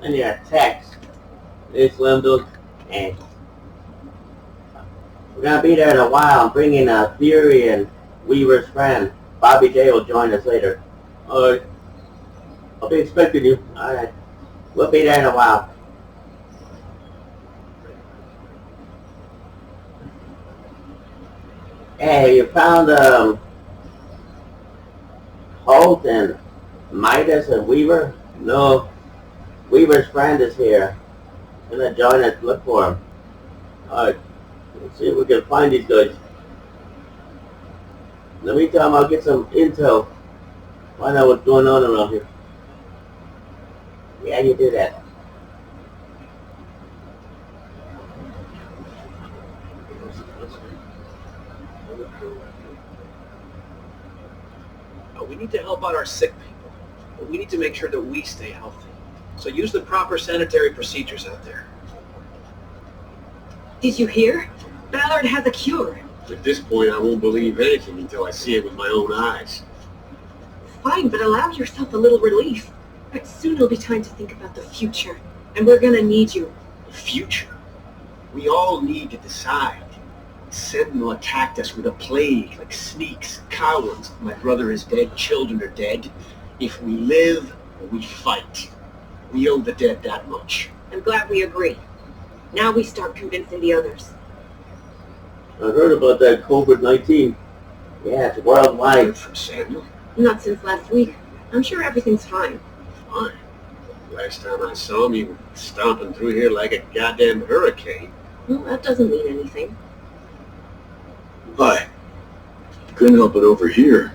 And your text. They swindled. And we're gonna be there in a while. I'm bringing Fury and Weaver's friend. Bobby J will join us later. Alright. I'll be expecting you. Alright. We'll be there in a while. Hey, you found Holt and Midas and Weaver? No. Weaver's friend is here. He's gonna join us. Look for him. Alright. Let's see if we can find these guys. In the meantime, I'll get some intel. Find out what's going on around here. Yeah, you do that. We need to help out our sick people, but we need to make sure that we stay healthy. So use the proper sanitary procedures out there. Did you hear? Ballard has a cure. At this point, I won't believe anything until I see it with my own eyes. Fine, but allow yourself a little relief. But soon it'll be time to think about the future, and we're gonna need you. The future? We all need to decide. Sentinel attacked us with a plague, like sneaks, cowards. My brother is dead, children are dead. If we live, we fight. We owe the dead that much. I'm glad we agree. Now we start convincing the others. I heard about that COVID-19. Yeah, it's worldwide. Heard from Samuel? Not since last week. I'm sure everything's fine. Fine. Last time I saw him, he was stomping through here like a goddamn hurricane. Well, that doesn't mean anything. Hi. Couldn't help it over here.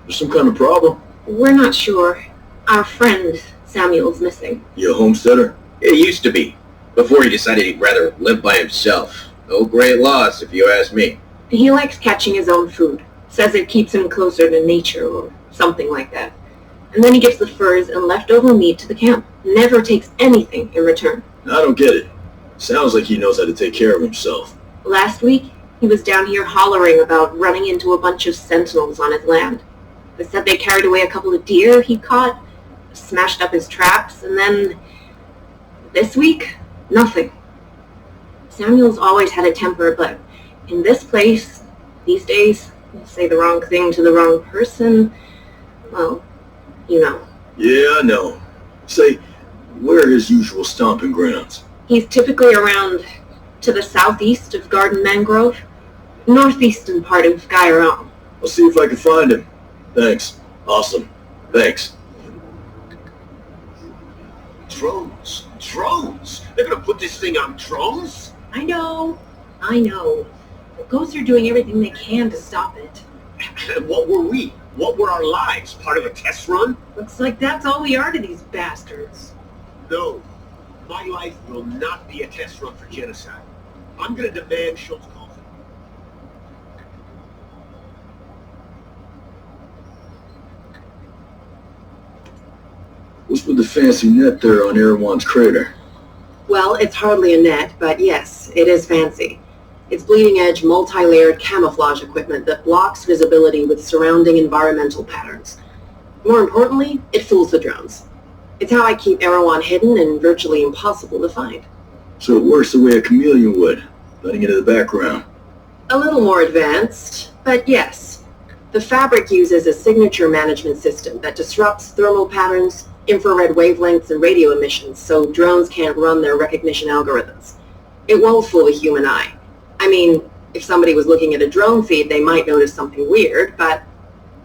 There's some kind of problem? We're not sure. Our friend, Samuel's missing. You a homesteader? It used to be, before he decided he'd rather live by himself. No great loss, if you ask me. He likes catching his own food. Says it keeps him closer to nature or something like that. And then he gives the furs and leftover meat to the camp. Never takes anything in return. I don't get it. Sounds like he knows how to take care of himself. Last week, he was down here hollering about running into a bunch of sentinels on his land. They said they carried away a couple of deer he caught, smashed up his traps, and then this week, nothing. Samuel's always had a temper, but in this place, these days, you say the wrong thing to the wrong person, well, you know. Yeah, I know. Say, where are his usual stomping grounds? He's typically around to the southeast of Garden Mangrove, northeastern part of Guyarong. I'll see if I can find him. Thanks. Awesome. Thanks. Drones. Drones? They're gonna put this thing on drones? I know. The ghosts are doing everything they can to stop it. And what were we? What were our lives? Part of a test run? Looks like that's all we are to these bastards. No. My life will not be a test run for genocide. I'm gonna demand Schultz calls it. What's with the fancy net there on Erewhon's crater? Well, it's hardly a net, but yes, it is fancy. It's bleeding-edge, multi-layered camouflage equipment that blocks visibility with surrounding environmental patterns. More importantly, it fools the drones. It's how I keep Erewhon hidden and virtually impossible to find. So it works the way a chameleon would, blending into the background. A little more advanced, but yes. The fabric uses a signature management system that disrupts thermal patterns, infrared wavelengths, and radio emissions, so drones can't run their recognition algorithms. It won't fool the human eye. I mean, if somebody was looking at a drone feed, they might notice something weird, but...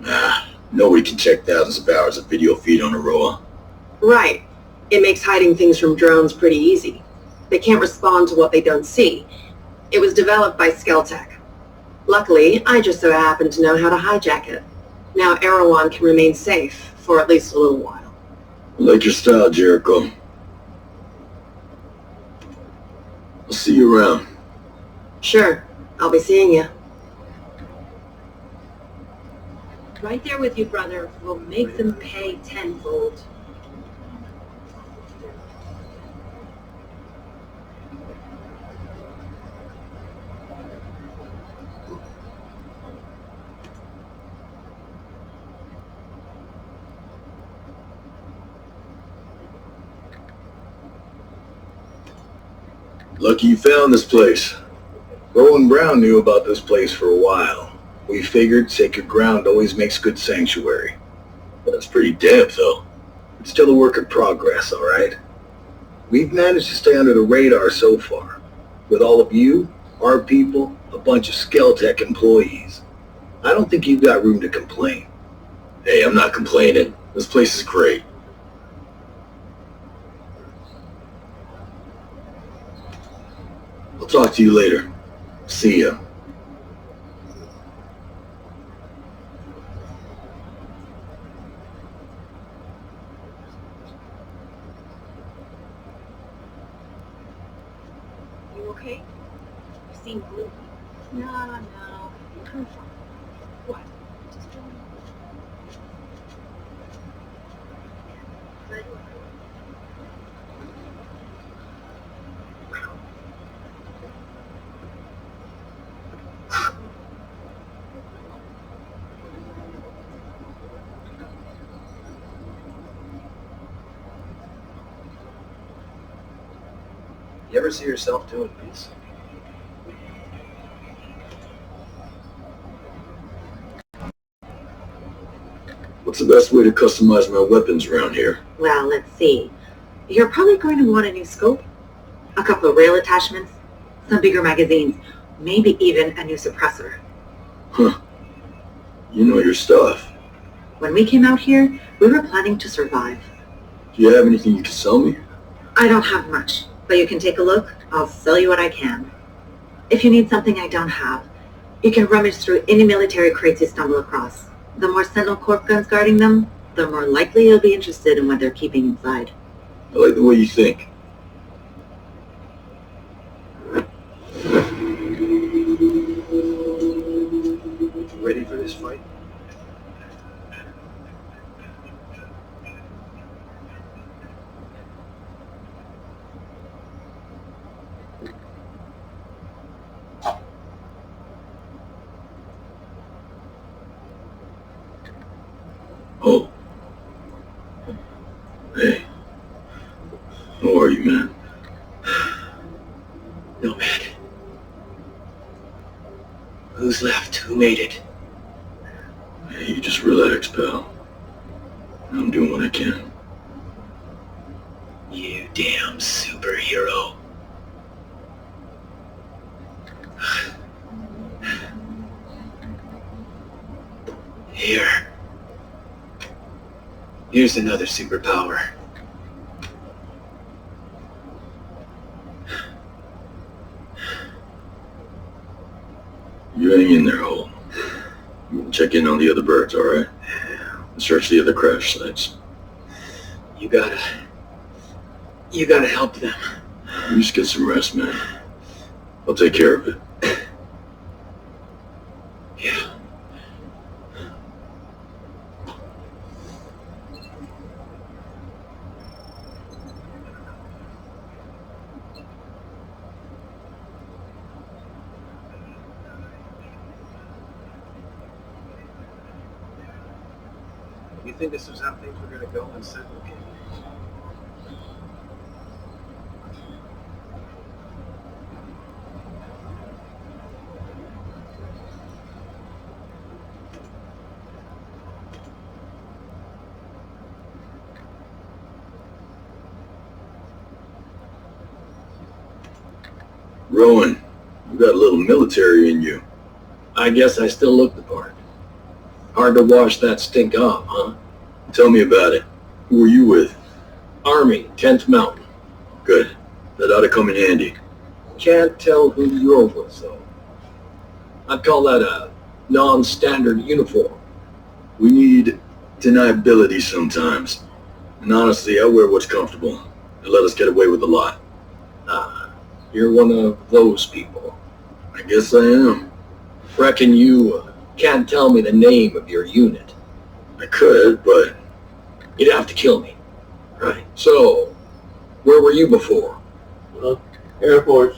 Nah, nobody can check thousands of hours of video feed on a Roa. Right. It makes hiding things from drones pretty easy. They can't respond to what they don't see. It was developed by Skeltech. Luckily, I just so happen to know how to hijack it. Now Erewhon can remain safe for at least a little while. I like your style, Jericho. I'll see you around. Sure. I'll be seeing you. Right there with you, brother. We'll make them pay tenfold. Lucky you found this place. Rowan Brown knew about this place for a while. We figured sacred ground always makes good sanctuary. But it's pretty damp, though. It's still a work in progress, all right? We've managed to stay under the radar so far. With all of you, our people, a bunch of Skeltech employees. I don't think you've got room to complain. Hey, I'm not complaining. This place is great. I'll talk to you later. See ya. You okay? You seem gloomy. No. I'm fine. What? Just Good. You ever see yourself doing this? What's the best way to customize my weapons around here? Well, let's see. You're probably going to want a new scope, a couple of rail attachments, some bigger magazines, maybe even a new suppressor. Huh. You know your stuff. When we came out here, we were planning to survive. Do you have anything you can sell me? I don't have much, but you can take a look. I'll sell you what I can. If you need something I don't have, you can rummage through any military crates you stumble across. The more Sentinel Corp guns guarding them, the more likely you'll be interested in what they're keeping inside. I like the way you think. Ready for this fight? Oh. Hey. How are you, man? No, man. Who's left? Who made it? Hey, you just relax, pal. I'm doing what I can. You damn superhero. Here's another superpower. You hang in there, Hole. Check in on the other birds, alright? Search the other crash sites. You gotta help them. You just get some rest, man. I'll take care of it. Yeah. You think this is how things were gonna go in Central King? Rowan, you got a little military in you. I guess I still look the part. Hard to wash that stink off, huh? Tell me about it. Who were you with? Army, 10th Mountain. Good. That ought to come in handy. Can't tell who you're with, though. I'd call that a non-standard uniform. We need deniability sometimes. And honestly, I wear what's comfortable. They let us get away with a lot. You're one of those people. I guess I am. Reckon you can't tell me the name of your unit. I could, but You'd have to kill me. right. So, where were you before? Well, Air Force.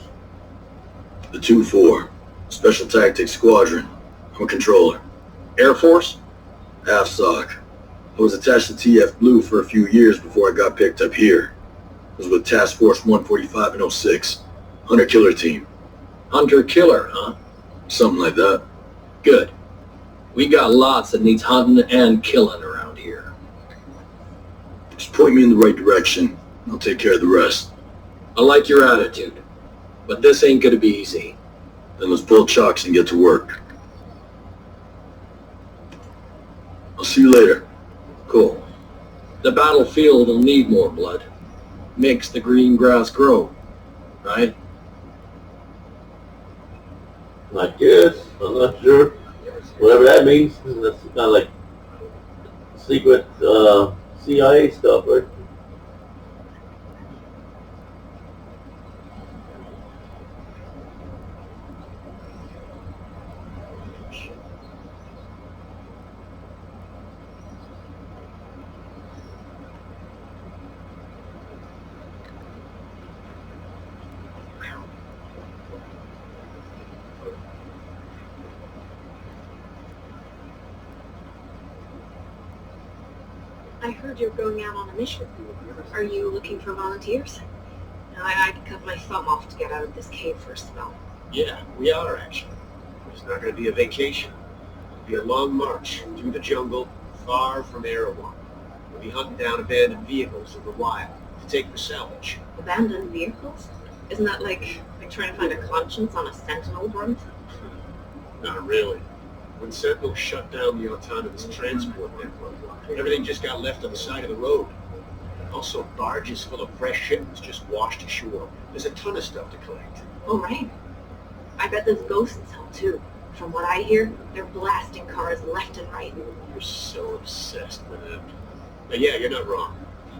The 2-4. Special Tactics Squadron. I'm a controller. Air Force? AFSOC. I was attached to TF Blue for a few years before I got picked up here. I was with Task Force 145 and 06. Hunter-killer team. Hunter-killer, huh? Something like that. Good. We got lots that needs hunting and killing around here. Just point me in the right direction. I'll take care of the rest. I like your attitude, but this ain't gonna be easy. Then let's pull chocks and get to work. I'll see you later. Cool. The battlefield will need more blood. Makes the green grass grow, right? I guess. I'm not sure. Whatever that means. That's kind of like secret CIA stuff, right? I heard you're going out on a mission. Are you looking for volunteers? I'd cut my thumb off to get out of this cave for a spell. Yeah, we are actually. It's not going to be a vacation. It'll be a long march through the jungle, far from Erewhon. We'll be hunting down abandoned vehicles in the wild to take for salvage. Abandoned vehicles? Isn't that like trying to find a conscience on a sentinel grunt? Not really. When Sentinel shut down the autonomous transport network, everything just got left on the side of the road. Also, barges full of fresh shipments just washed ashore. There's a ton of stuff to collect. Oh, right. I bet there's ghosts out too. From what I hear, they're blasting cars left and right. You're so obsessed with them. But yeah, you're not wrong.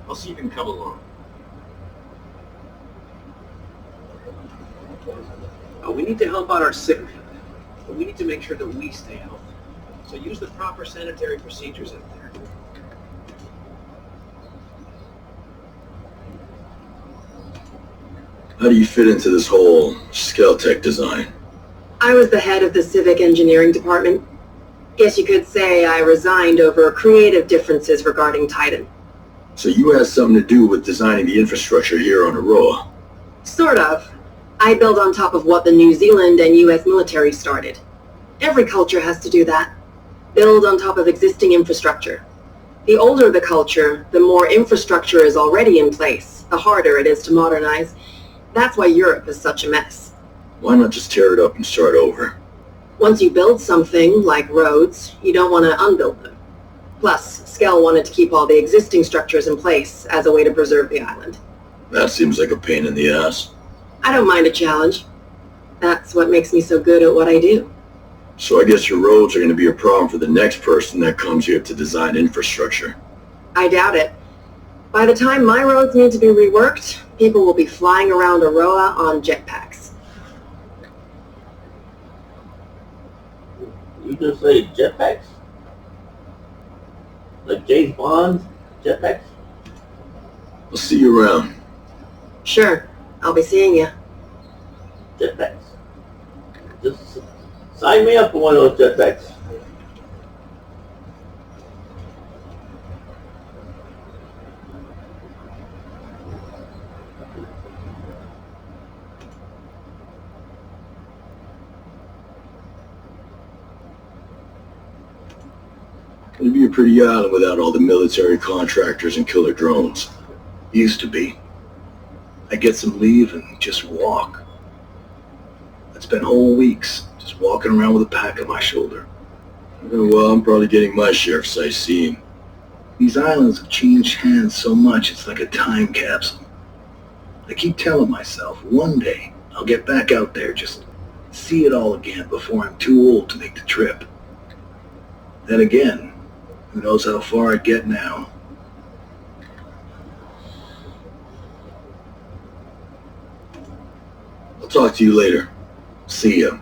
I'll see if you can come along. We need to help out our sick people, but we need to make sure that we stay healthy. So use the proper sanitary procedures out there. How do you fit into this whole Skeltech design? I was the head of the civic engineering department. Guess you could say I resigned over creative differences regarding Titan. So you had something to do with designing the infrastructure here on Aroa. Sort of. I build on top of what the New Zealand and US military started. Every culture has to do that. Build on top of existing infrastructure. The older the culture, the more infrastructure is already in place, the harder it is to modernize. That's why Europe is such a mess. Why not just tear it up and start over? Once you build something, like roads, you don't want to unbuild them. Plus, Skell wanted to keep all the existing structures in place as a way to preserve the island. That seems like a pain in the ass. I don't mind a challenge. That's what makes me so good at what I do. So I guess your roads are going to be a problem for the next person that comes here to design infrastructure. I doubt it. By the time my roads need to be reworked, people will be flying around Aroa on jetpacks. You just say jetpacks? Like James Bond jetpacks? I'll see you around. Sure, I'll be seeing you. Jetpacks. Just sign me up for one of those jetpacks. It'd be a pretty island without all the military contractors and killer drones. Used to be. I get some leave and just walk. I'd spend whole weeks just walking around with a pack on my shoulder. Well, I'm probably getting my share of sightseeing. These islands have changed hands so much, it's like a time capsule. I keep telling myself, one day I'll get back out there, just see it all again before I'm too old to make the trip. Then again, who knows how far I'd get now. I'll talk to you later. See ya.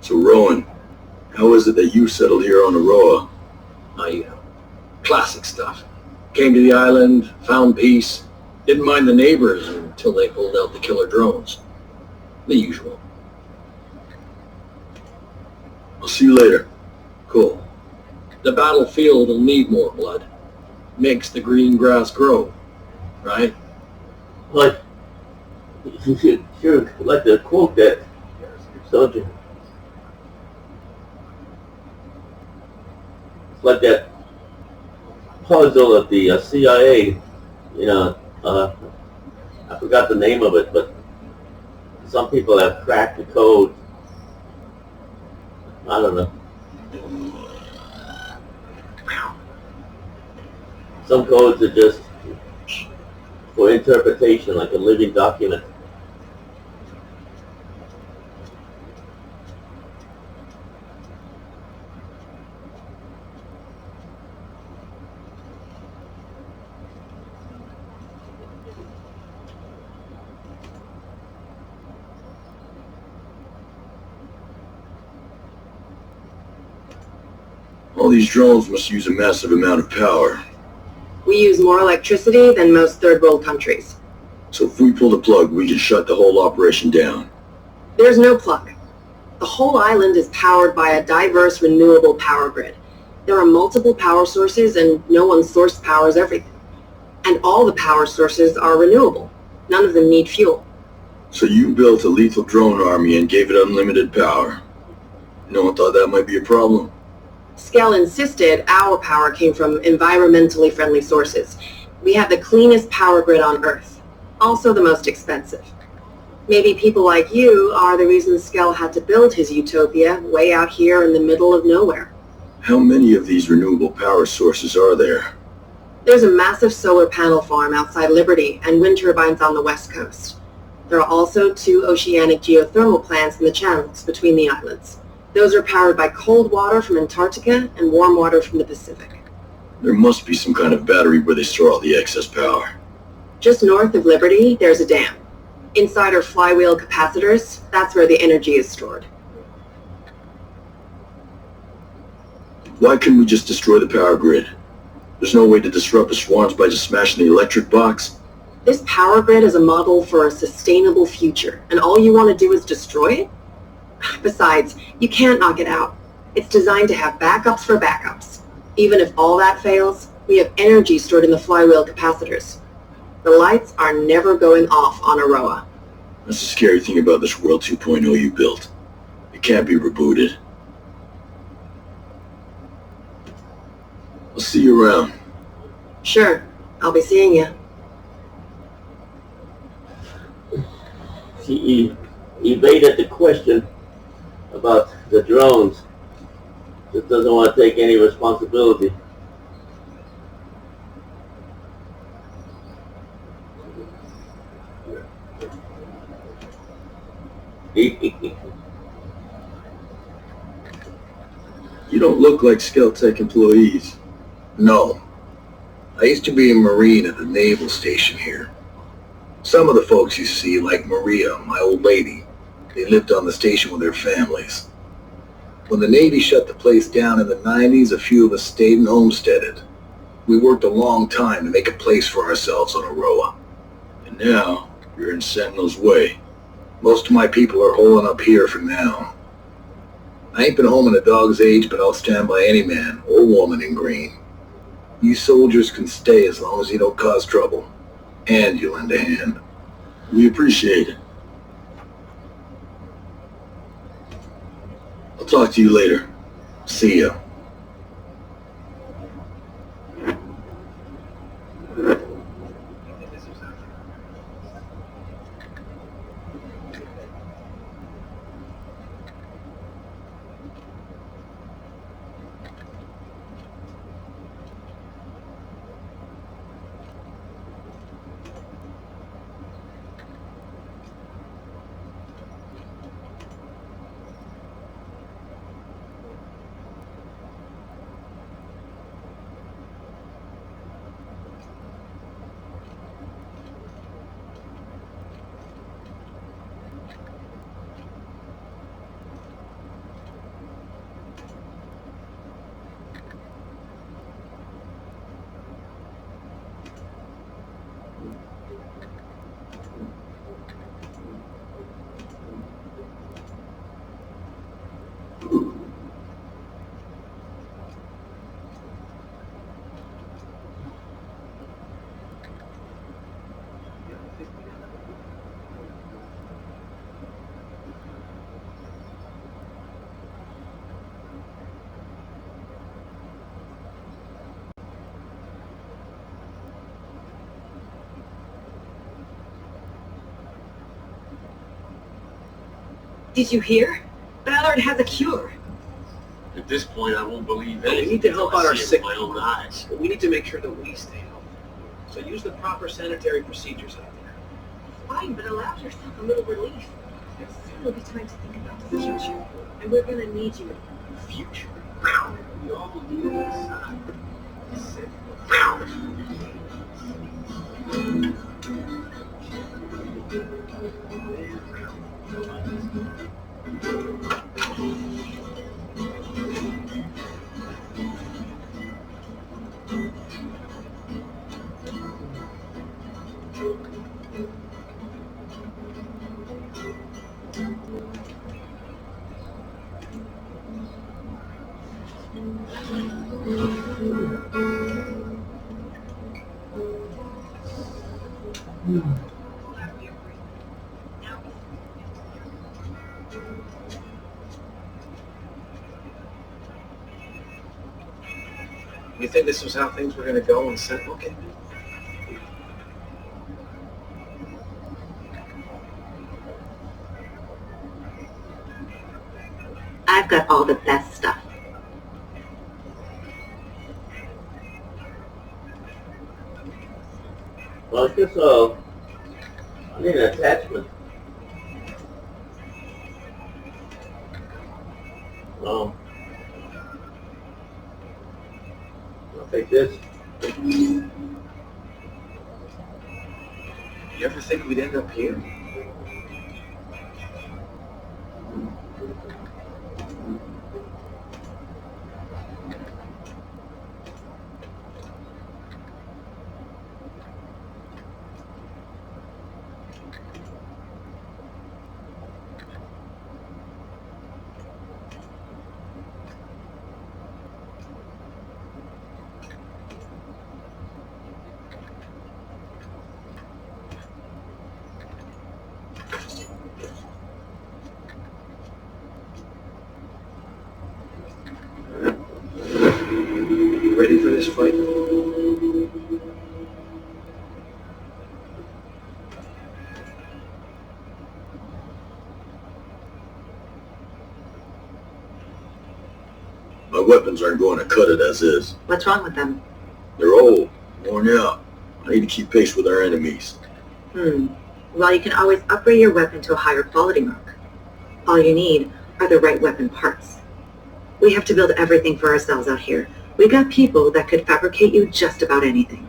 So Rowan, how is it that you settled here on Aroa? Classic stuff. Came to the island, found peace, didn't mind the neighbors until they pulled out the killer drones. The usual. I'll see you later. Cool. The battlefield will need more blood. Makes the green grass grow, right? Like, you should sure like to quote that, don't you? It's like that puzzle of the CIA, I forgot the name of it, but some people have cracked the code. I don't know. Some codes are just for interpretation, like a living document. All these drones must use a massive amount of power. We use more electricity than most third world countries. So if we pull the plug, we can shut the whole operation down. There's no plug. The whole island is powered by a diverse renewable power grid. There are multiple power sources and no one source powers everything. And all the power sources are renewable. None of them need fuel. So you built a lethal drone army and gave it unlimited power. No one thought that might be a problem? Skell insisted our power came from environmentally friendly sources. We have the cleanest power grid on Earth. Also the most expensive. Maybe people like you are the reason Skell had to build his utopia way out here in the middle of nowhere. How many of these renewable power sources are there? There's a massive solar panel farm outside Liberty and wind turbines on the west coast. There are also 2 oceanic geothermal plants in the channels between the islands. Those are powered by cold water from Antarctica and warm water from the Pacific. There must be some kind of battery where they store all the excess power. Just north of Liberty, there's a dam. Inside are flywheel capacitors. That's where the energy is stored. Why couldn't we just destroy the power grid? There's no way to disrupt the swarms by just smashing the electric box? This power grid is a model for a sustainable future, and all you want to do is destroy it? Besides, you can't knock it out. It's designed to have backups for backups. Even if all that fails, we have energy stored in the flywheel capacitors. The lights are never going off on Aroa. That's the scary thing about this World 2.0 you built. It can't be rebooted. I'll see you around. Sure, I'll be seeing you. She evaded the question about the drones. Just doesn't want to take any responsibility. You don't look like Skeltech employees. No. I used to be a Marine at the naval station here. Some of the folks you see, like Maria, my old lady, they lived on the station with their families. When the Navy shut the place down in the 90s, a few of us stayed and homesteaded. We worked a long time to make a place for ourselves on Aroa. And now, we're in Sentinel's way. Most of my people are holing up here for now. I ain't been home in a dog's age, but I'll stand by any man or woman in green. You soldiers can stay as long as you don't cause trouble. And you lend a hand. We appreciate it. I'll talk to you later. See ya. Did you hear? Ballard has a cure. At this point, I won't believe We anything. need to help out our until I see it sick with my own people. eyes. But we need to make sure that we stay healthy. So use the proper sanitary procedures out there. Fine, but allow yourself a little relief. Soon will be time to think about the future. And we're gonna need you. Future. We all need to decide. Set You think this was how things were going to go in Sentinel came in? I've got all the best stuff. Well, I guess so. I need an attachment. Oh. I'll take this. You ever think we'd end up here? Ready for this fight? My weapons aren't going to cut it as is. What's wrong with them? They're old, worn out. I need to keep pace with our enemies. Well, you can always upgrade your weapon to a higher quality mark. All you need are the right weapon parts. We have to build everything for ourselves out here. We got people that could fabricate you just about anything.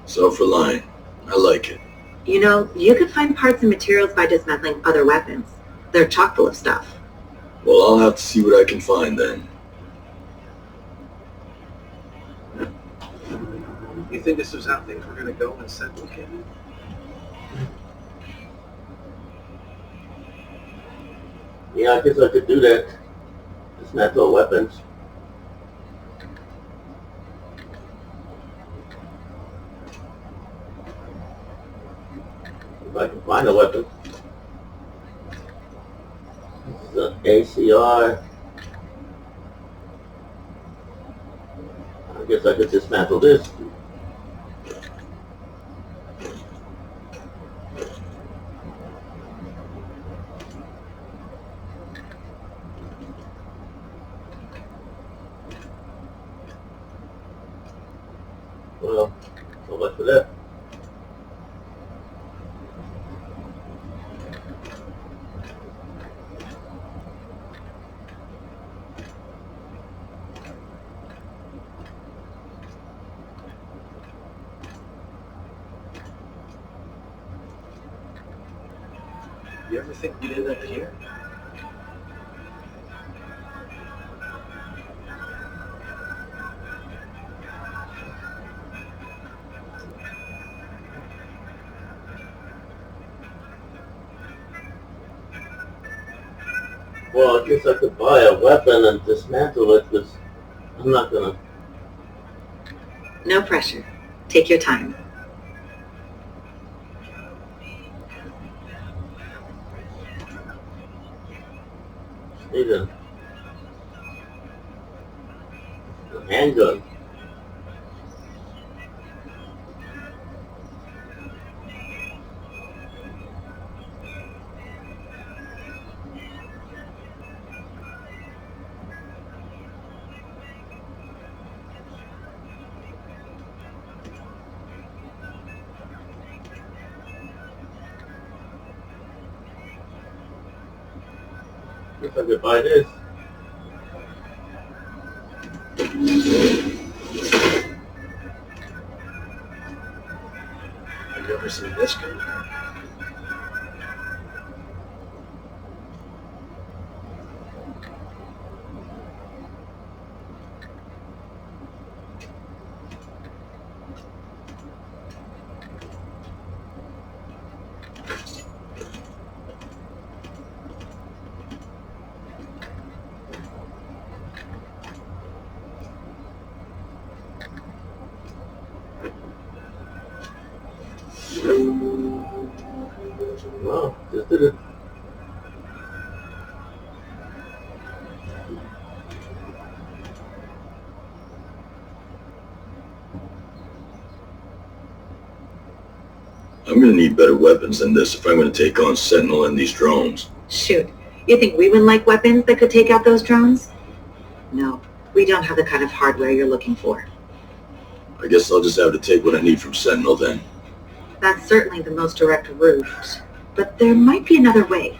Self-reliant. I like it. You know, you could find parts and materials by dismantling other weapons. They're chock full of stuff. Well, I'll have to see what I can find then. You think this was how things were going to go in Sentinel came in? Yeah, I guess I could do that. Dismantle weapons. If I can find a weapon. This is an ACR. I guess I could dismantle this. Well, so much for that. You ever think we'd end up here? Well, I guess I could buy a weapon and dismantle it, because I'm not gonna. No pressure. Take your time. Need a handgun. guess I could buy this. I've never seen this gun. Well, just did it. I'm gonna need better weapons than this if I'm gonna take on Sentinel and these drones. Shoot, you think we would like weapons that could take out those drones? No, we don't have the kind of hardware you're looking for. I guess I'll just have to take what I need from Sentinel then. That's certainly the most direct route, but there might be another way.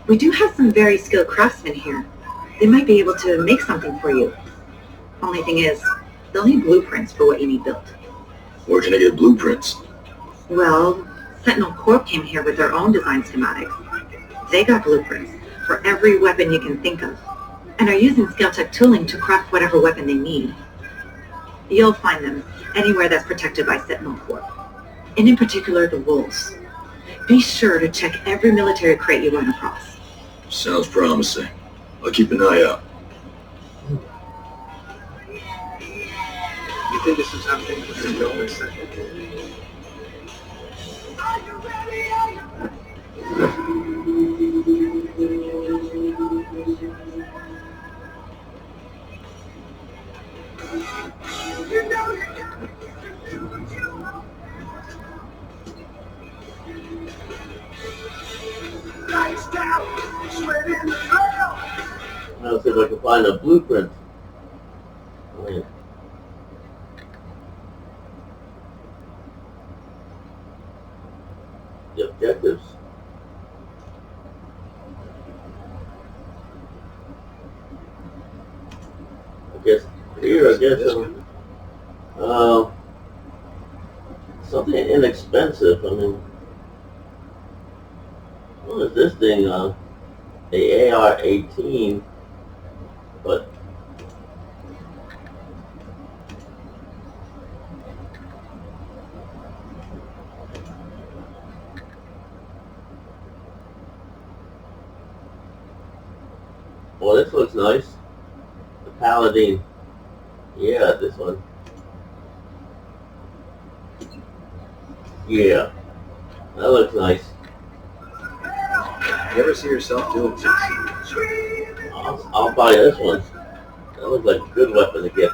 We do have some very skilled craftsmen here. They might be able to make something for you. Only thing is, they'll need blueprints for what you need built. Where can I get blueprints? Well, Sentinel Corp came here with their own design schematics. They got blueprints for every weapon you can think of, and are using Scale-Tech tooling to craft whatever weapon they need. You'll find them anywhere that's protected by Sentinel Corp, and in particular the wolves. Be sure to check every military crate you run across. Sounds promising. I'll keep an eye out. You think this is something with the building second? I'll see if I can find a blueprint. Wait. The objectives. I guess here, I guess something inexpensive. I mean, what is this thing? The AR-18, but well, this looks nice. The Paladin. Yeah, this one. Yeah, that looks nice. You ever see yourself doing this? I'll buy this one. That looks like a good weapon to get.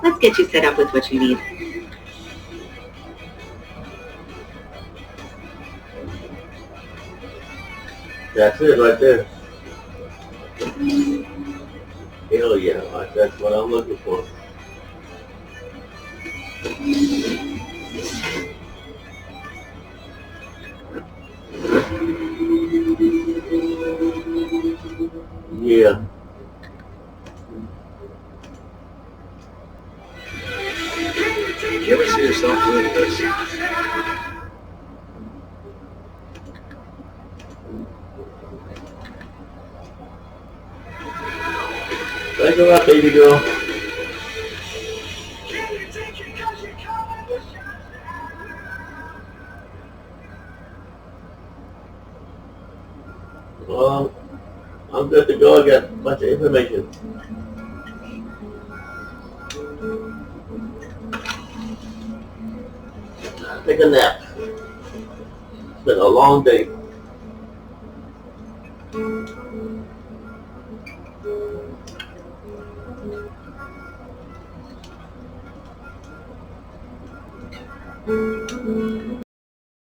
Let's get you set up with what you need. That's it right there. Hell yeah, that's what I'm looking for. Yeah. You ever see yourself doing this? Thanks a lot, baby girl. Well, I'm good to go. I got a bunch of information. Take a nap. It's been a long day.